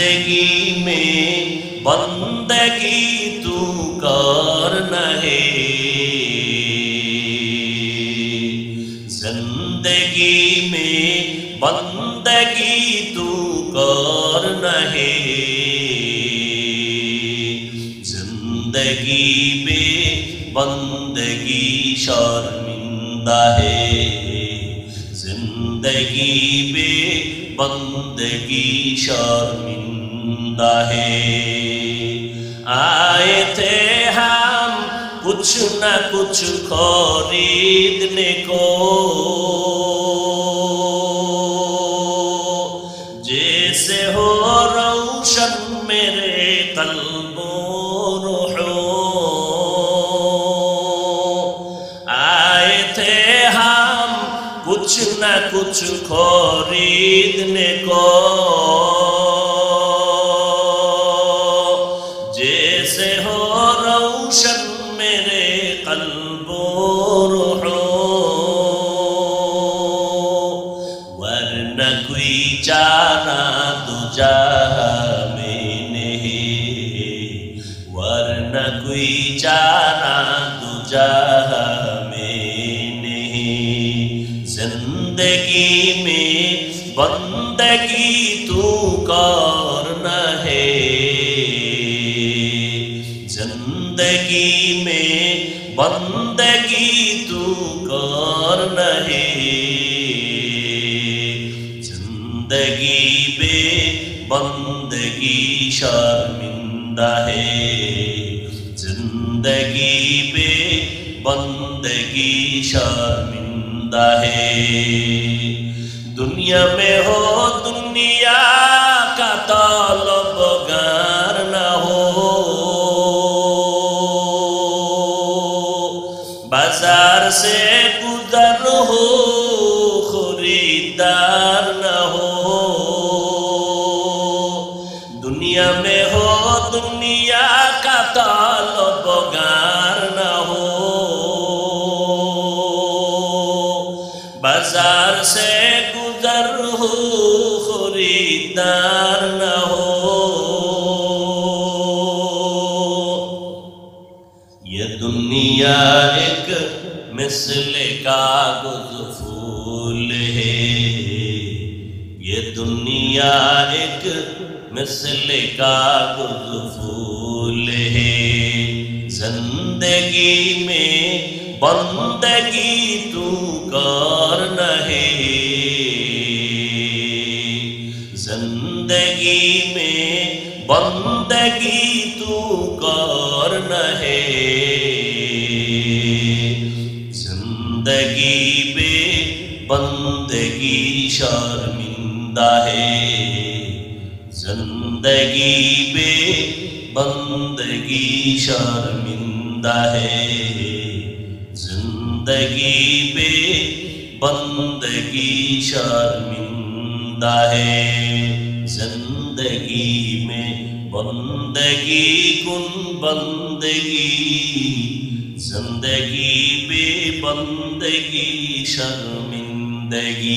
زندگی میں بندگی تو کرنا ہے، زندگی میں بندگی تو کرنا ہے، زندگی میں بندگی شرمندہ ہے، زندگی میں بندگی شرمندہ ہے۔ آئے تھے ہم کچھ نہ کچھ خریدنے کو، جیسے ہو روشن میرے قلب و روح، آئے تھے ہم کچھ نہ کچھ خریدنے کو، جیسے ہو روشن میرے قلب و روح، ورنہ کوئی جانا دو جہاں میں نہیں، ورنہ کوئی جانا دو جہاں میں نہیں، زندگی میں بندگی تو کرنا ہے، زندگی میں بندگی تو کرنا ہے، زندگی میں بندگی شرمندہ ہے، زندگی میں بندگی شرمندہ ہے۔ دنیا میں ہو دنیا کا طلبگار نہ ہو، بازار سے گزر ہو خریدار نہ ہو، دنیا میں ہو دنیا کا طلبگار نہ ہو، بازار سے گزر ہو خریدار نہ ہو۔ یہ دنیا ایک مثل کاغذ پھول ہے، یہ دنیا ایک مثل کاغذ پھول ہے، زندگی میں بندگی تو کرنا ہے، زندگی میں بندگی تو کرنا ہے، زندگی میں بندگی شرمندہ ہے، زندگی میں بندگی شرمندہ ہے، زندگی میں بندگی شرمندہ ہے، زندگی میں بندگی کن بندگی، زندگی بے بندگی شرمندگی۔